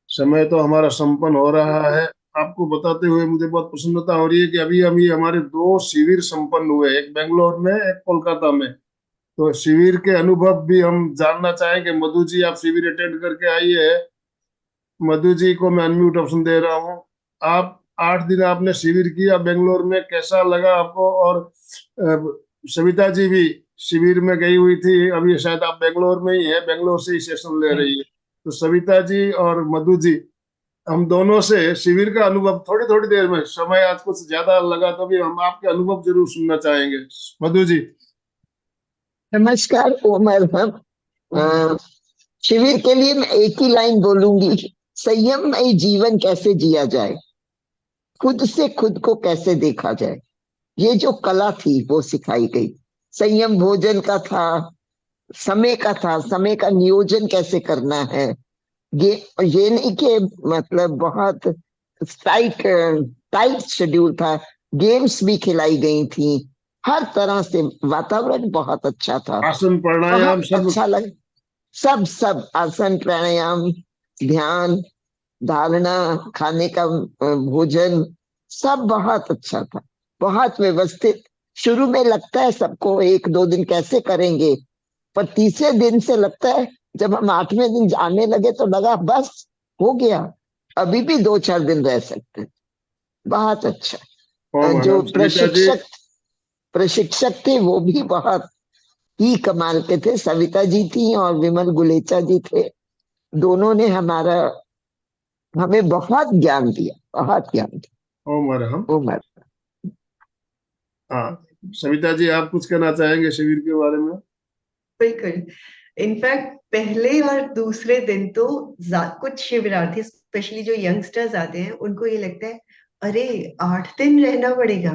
A: समय तो हमारा संपन्न हो रहा है। आपको बताते हुए मुझे बहुत प्रसन्नता हो रही है कि अभी अभी हमारे 2 शिविर संपन्न हुए, एक बेंगलोर में, एक कोलकाता में। तो शिविर के अनुभव भी हम जानना चाहेंगे। मधु जी, आप शिविर अटेंड करके आई है। मधु जी को मैं अनम्यूट ऑप्शन दे रहा हूँ। आप 8 दिन आपने शिविर किया बेंगलोर में, कैसा लगा आपको? और सविता जी भी शिविर में गई हुई थी, अभी शायद आप बेंगलोर में ही है, बेंगलोर से ही सेशन ले
B: हैं।
A: रही है। तो सविता जी और मधु जी, हम दोनों से शिविर का अनुभव थोड़ी थोड़ी देर में, समय आज कुछ ज्यादा लगा तो भी हम आपके अनुभव जरूर सुनना चाहेंगे। मधु जी।
F: नमस्कार उमर। हम शिविर के लिए मैं एक ही लाइन बोलूंगी, संयममय जीवन कैसे जिया जाए, खुद से खुद को कैसे देखा जाए, ये जो कला थी वो सिखाई गई। संयम भोजन का था, समय का था, समय का नियोजन कैसे करना है। ये नहीं कि मतलब बहुत टाइट टाइट शेड्यूल था, गेम्स भी खिलाई गई थी, हर तरह से वातावरण बहुत अच्छा था,
A: आसन प्राणायाम
F: बहुत
A: सब।
F: अच्छा लगा। सब सब आसन प्राणायाम, ध्यान, धारणा, खाने का भोजन, सब बहुत अच्छा था, बहुत व्यवस्थित। शुरू में लगता है सबको 1-2 दिन कैसे करेंगे, पर तीसरे दिन से लगता है, जब हम 8वें दिन जाने लगे तो लगा बस हो गया, अभी भी 2-4 दिन रह सकते हैं। बहुत अच्छा।
A: ओ
F: जो
A: मैडम, सविता जी।
F: प्रशिक्षक प्रशिक्षक थे वो भी बहुत ही कमाल के थे, सविता जी थी और विमल गुलेचा जी थे। दोनों ने हमें बहुत ज्ञान दिया, बहुत ज्ञान दिया।
A: ओ मैडम।
F: वो मत
A: हाँ, सविता जी, आप कुछ कहना चाहेंगे शिविर के बारे में?
B: बिल्कुल। इनफैक्ट पहले और दूसरे दिन तो कुछ शिविरार्थी, स्पेशली जो यंगस्टर्स आते हैं, उनको ये लगता है अरे 8 दिन रहना पड़ेगा,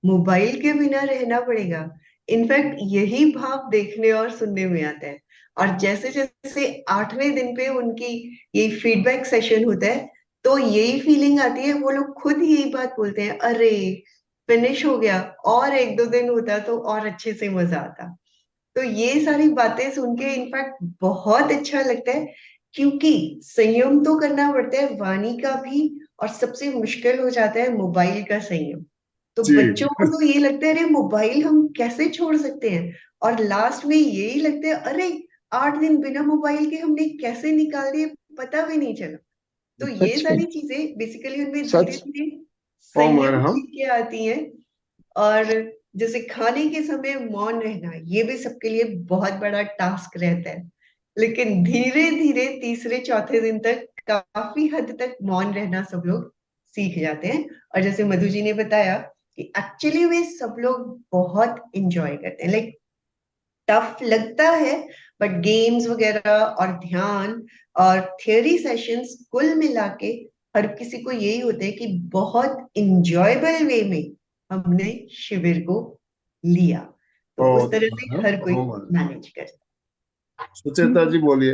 B: मोबाइल के बिना रहना पड़ेगा। इनफैक्ट यही भाव देखने और सुनने में आता है। और जैसे जैसे 8वें दिन पे उनकी ये फीडबैक सेशन होता है, तो यही फीलिंग आती है, वो लोग खुद यही बात बोलते हैं, अरे फिनिश हो गया, और 1-2 दिन होता तो और अच्छे से मजा आता। तो ये सारी बातें सुन के इनफैक्ट बहुत अच्छा लगता है, क्योंकि संयम तो करना पड़ता है वाणी का भी, और सबसे मुश्किल हो जाता है मोबाइल का संयम। तो
A: जी।
B: बच्चों को तो ये लगता है अरे मोबाइल हम कैसे छोड़ सकते हैं, और लास्ट में यही लगता है अरे 8 दिन बिना मोबाइल के हमने कैसे निकाल दिए, पता भी नहीं चला। तो ये
F: सच में,
B: सारी चीजें बेसिकली उनमें धीरे
F: सच।
B: धीरे
A: ओ
B: संयम
A: मैडम।
B: सीख के आती हैं। और जैसे खाने के समय मौन रहना, ये भी सबके लिए बहुत बड़ा टास्क रहता है, लेकिन धीरे धीरे तीसरे चौथे दिन तक काफी हद तक मौन रहना सब लोग सीख जाते हैं। और जैसे मधु जी ने बताया कि एक्चुअली वे सब लोग बहुत इंजॉय करते हैं। लाइक टफ लगता है, बट गेम्स वगैरह और ध्यान और थियोरी सेशंस कुल मिला के हर किसी को यही होता है कि बहुत इंजॉयबल वे में हमने शिविर को लिया। तो
A: ओ
B: उस तरह से
A: मैडम,
B: हर कोई
A: ओ मैडम।
B: मैनेज करता
A: सुचेता जी बोलिए।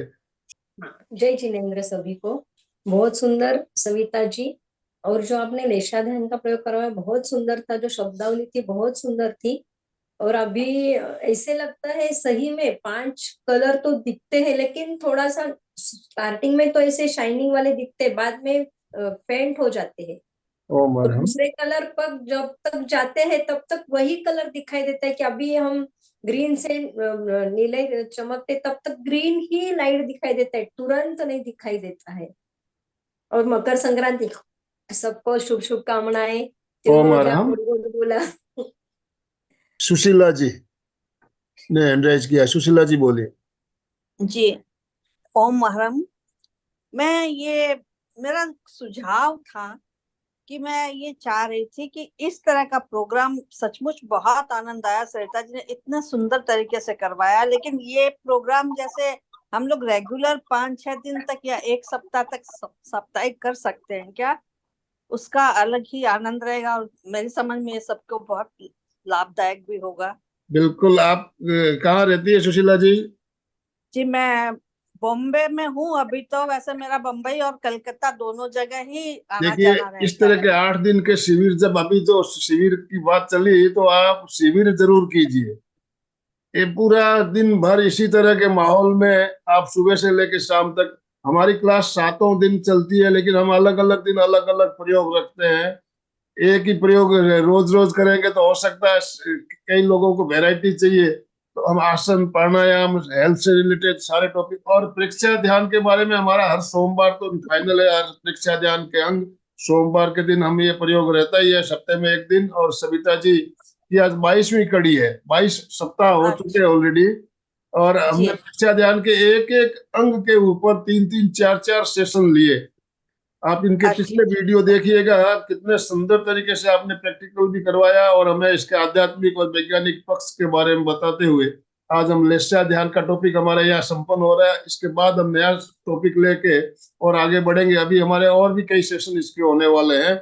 G: हाँ, जय जिनेन्द्र सभी को। बहुत सुंदर सविता जी, और जो आपने लेशा ध्यान का प्रयोग करवाया बहुत सुंदर था, जो शब्दावली थी बहुत सुंदर थी। और अभी ऐसे लगता है सही में 5 कलर तो दिखते हैं, लेकिन थोड़ा सा स्टार्टिंग में तो ऐसे शाइनिंग वाले दिखते हैं, बाद में फेंट हो जाते हैं।
A: ओ
G: तो
A: मैडम।
G: दूसरे कलर पर जब तक जाते हैं तब तक वही कलर दिखाई देता है कि अभी हम ग्रीन से नीले चमकते तब तक ग्रीन ही लाइट दिखाई देता है, तुरंत नहीं दिखाई देता है। और मकर संक्रांति, सबको शुभ शुभकामनाएं,
A: ओम
G: तिल
A: अरहम।
G: गुड़ गुड़ बोला।
A: सुशीला जी ने हैंड रेज किया, सुशीला जी बोलिए।
H: जी, ओम अहरम। मैं ये मेरा सुझाव था कि मैं ये चाह रही थी कि इस तरह का प्रोग्राम सचमुच बहुत आनंद आया। सरिता जी ने इतने सुंदर तरीके से करवाया, लेकिन ये प्रोग्राम जैसे हम लोग रेगुलर 5-6 दिन तक या एक सप्ताह तक साप्ताहिक कर सकते हैं क्या? उसका अलग ही आनंद रहेगा और मेरी समझ में ये सबको बहुत लाभदायक भी होगा।
A: बिल्कुल। आप कहाँ रहती है सुशीला जी?
H: जी, मैं बॉम्बे में हूँ अभी। तो वैसे मेरा बम्बई और कलकत्ता दोनों जगह ही आना
A: देखिए,
H: जाना
A: इस
H: रहता
A: तरह
H: है।
A: के 8 दिन के शिविर, जब अभी जो शिविर की बात चली, तो आप शिविर जरूर कीजिए। ये पूरा दिन भर इसी तरह के माहौल में आप सुबह से लेकर शाम तक, हमारी क्लास 7 दिन चलती है, लेकिन हम अलग अलग दिन अलग अलग प्रयोग रखते हैं। एक ही प्रयोग रोज रोज करेंगे तो हो सकता है कई लोगों को वैरायटी चाहिए, तो हम आसन, प्राणायाम, हेल्थ से रिलेटेड सारे टॉपिक, और परीक्षा ध्यान के बारे में हमारा हर सोमवार तो फाइनल है। हर परीक्षा ध्यान के अंग सोमवार के दिन हम ये प्रयोग रहता ही है, सप्ताह में एक दिन। और सविता जी की आज 22वीं कड़ी है, 22 सप्ताह हो चुके हैं ऑलरेडी। और हमने
H: जी
A: परीक्षा ध्यान के एक एक अंग के ऊपर 3-3, 4-4 सेशन लिए। आप इनके
H: अच्छा।
A: पिछले वीडियो देखिएगा, कितने सुंदर तरीके से आपने प्रैक्टिकल भी करवाया और हमें इसके आध्यात्मिक और वैज्ञानिक पक्ष के बारे में बताते हुए। आज हम लेस्या ध्यान का टॉपिक हमारे यहाँ संपन्न हो रहा है। इसके बाद हम नया टॉपिक लेके और आगे बढ़ेंगे। अभी हमारे और भी कई सेशन इसके होने वाले हैं,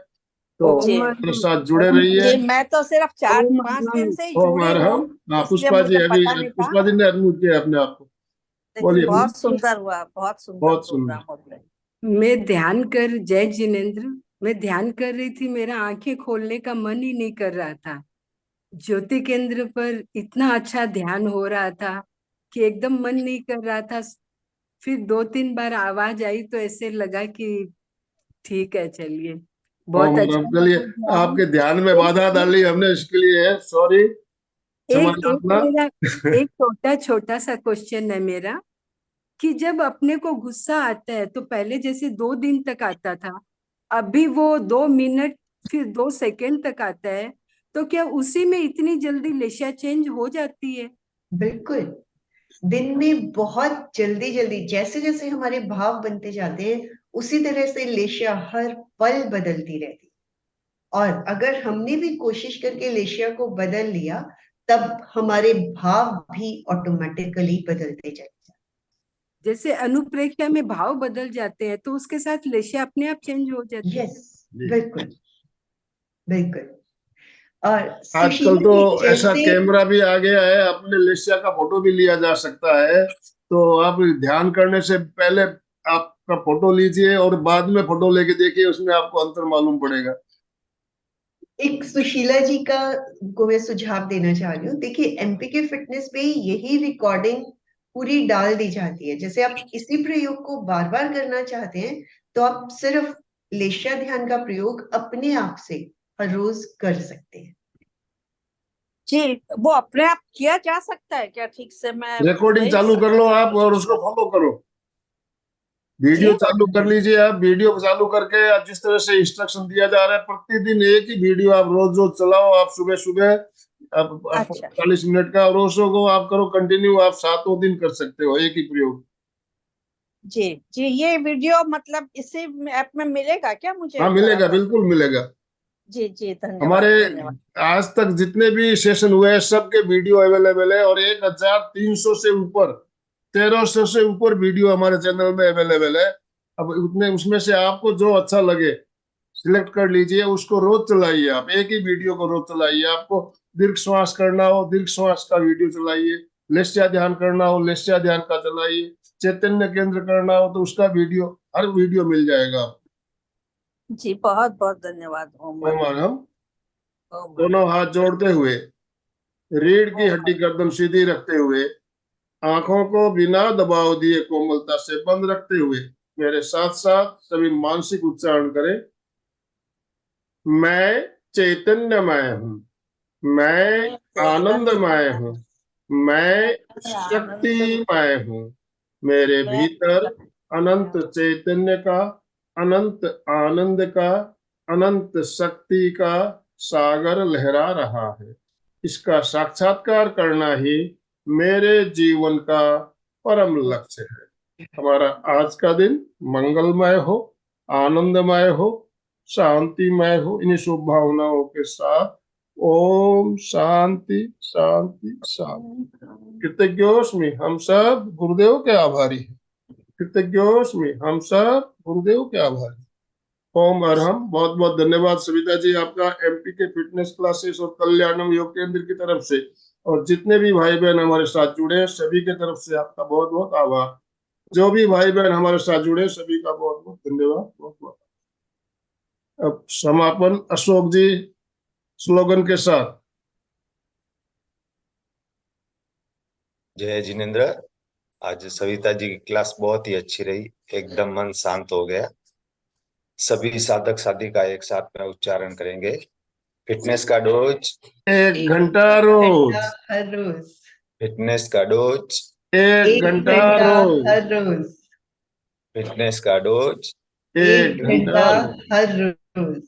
A: तो
H: जी
A: हमारे साथ जुड़े रहिए।
H: जी, मैं तो सिर्फ 4-5
C: ओम
H: दिन से ही
A: ओम
H: जुड़ी हूँ,
A: अरहम। हाँ,
H: इसलिए
A: पुष्पा जी,
H: मुझे
A: अभी
H: पता नहीं था।
A: पुष्पा जी ने अनम्यूट किया अपने आप को।
H: लेकिन
A: बोलिए।
H: बहुत सुंदर हुआ, बहुत सुंदर
A: बहुत सुंदर।
H: प्रोग्राम हो गया।
C: मैं ध्यान कर, जय जिनेन्द्र, मैं ध्यान कर रही थी, मेरा आंखें खोलने का मन ही नहीं कर रहा था। ज्योति केंद्र पर इतना अच्छा ध्यान हो रहा था कि एकदम मन नहीं कर रहा था। फिर 2-3 बार आवाज आई तो ऐसे लगा कि ठीक है, चलिए, बहुत
A: ओम
C: अच्छा
A: अरहम। चलिए,
C: लगा ध्यान।
A: आपके ध्यान में बाधा डाली हमने, इसके लिए सॉरी, क्षमा
C: एक एक
A: याचना।
C: मेरा एक छोटा छोटा सा क्वेश्चन है मेरा, कि जब अपने को गुस्सा आता है तो पहले जैसे 2 दिन तक आता था, अभी वो 2 मिनट फिर 2 सेकंड तक आता है, तो क्या उसी में इतनी जल्दी लेशा चेंज हो जाती है?
B: बिल्कुल। दिन में बहुत जल्दी जल्दी जैसे जैसे हमारे भाव बनते जाते हैं, उसी तरह से लेशिया हर पल बदलती रहती है। और अगर हमने भी कोशिश करके लेशिया को बदल लिया, तब हमारे भाव भी ऑटोमेटिकली बदलते जाएंगे।
C: जैसे अनुप्रेक्षा में भाव बदल जाते हैं, तो उसके साथ लेशा अपने आप चेंज हो जाती है।
B: यस, बिल्कुल बिल्कुल। और
A: आजकल
B: सुशीला
A: तो
B: जी,
A: ऐसा
B: जैसे
A: कैमरा भी आ गया है, अपने लेशिया का फोटो भी लिया जा सकता है। तो आप ध्यान करने से पहले आपका फोटो लीजिए और बाद में फोटो लेके देखिए, उसमें आपको अंतर मालूम पड़ेगा।
B: एक सुशीला जी का को मैं सुझाव देना चाह रही हूँ। देखिए, एमपीके फिटनेस पे यही रिकॉर्डिंग पूरी डाल दी जाती है। जैसे आप इसी प्रयोग को बार बार करना चाहते हैं, तो आप सिर्फ लेशा ध्यान का प्रयोग अपने आप से हर रोज कर सकते हैं।
H: जी, वो अपने आप किया जा सकता है क्या? ठीक से मैं
A: रिकॉर्डिंग
H: वही
A: चालू कर लो आप और उसको फॉलो करो। वीडियो
H: जी
A: चालू कर लीजिए आप। वीडियो चालू करके आप जिस तरह से इंस्ट्रक्शन दिया जा रहा है, प्रतिदिन एक ही वीडियो आप रोज रोज चलाओ। आप सुबह सुबह आप
H: अच्छा
A: 40 मिनट का, और रोजों को आप करो कंटिन्यू। आप 7 दिन कर सकते हो एक ही प्रयोग।
H: जी जी, ये वीडियो मतलब इसी ऐप में मिलेगा क्या मुझे?
A: हाँ,
H: जरा
A: मिलेगा,
H: बता।
A: बिल्कुल मिलेगा।
H: जी जी,
A: हमारे
H: धन्यवाद धन्यवाद।
A: आज तक जितने भी सेशन हुए हैं, सबके वीडियो अवेलेबल है। और 1300 से ऊपर, 1300 से ऊपर वीडियो हमारे चैनल में अवेलेबल है। अब उतने उसमें से आपको जो अच्छा लगे सिलेक्ट कर लीजिए, उसको रोज चलाइए। आप एक ही वीडियो को रोज चलाइए। आपको दीर्घ श्वास करना हो, दीर्घ श्वास का वीडियो चलाइए। लेस्या ध्यान करना हो, लेस्या ध्यान का चलाइए। चैतन्य केंद्र करना हो तो उसका वीडियो, हर वीडियो मिल जाएगा आपको।
H: जी, बहुत बहुत धन्यवाद। ओम
A: ओम अरहम।
H: ओम
A: दोनों हाथ जोड़ते हुए, रीढ़ की
H: ओम।
A: हड्डी गर्दन सीधी रखते हुए, आंखों को बिना दबाव दिए कोमलता से बंद रखते हुए, मेरे साथ साथ सभी मानसिक उच्चारण करें। मैं चैतन्यमय हूँ, मैं
H: मैं चैतन्य
A: आनंदमय हूँ, मैं शक्तिमय हूँ। मेरे भीतर अनंत चैतन्य का, अनंत आनंद का, अनंत शक्ति का सागर लहरा रहा है। इसका साक्षात्कार करना ही मेरे जीवन का परम लक्ष्य है। हमारा आज का दिन मंगलमय हो, आनंदमय हो, शांतिमय हो। इन्हीं शुभ भावनाओं के साथ ओम शांति शांति शांति। कृतज्ञोस्मि, हम सब गुरुदेव के आभारी हैं। कृतज्ञोस्मि, हम सब गुरुदेव के आभारी। ओम अरहम। बहुत बहुत धन्यवाद सविता जी आपका, एमपी के फिटनेस क्लासेस और कल्याणम योग केंद्र की तरफ से, और जितने भी भाई बहन हमारे साथ जुड़े हैं सभी के तरफ से आपका बहुत बहुत आभार। जो भी भाई बहन हमारे साथ जुड़े सभी का बहुत बहुत धन्यवाद, बहुत बहुत। अब समापन अशोक जी स्लोगन के साथ।
I: जय जिनेन्द्र। आज सविता जी की क्लास बहुत ही अच्छी रही, एकदम मन शांत हो गया। सभी साधक साधिका एक साथ में उच्चारण करेंगे। फिटनेस का डोज
A: 1 घंटा रोज।
B: हर रोज।
I: फिटनेस का डोज
A: 1 घंटा रोज।
B: हर रोज।
I: फिटनेस का डोज
A: 1 घंटा
B: हर रोज।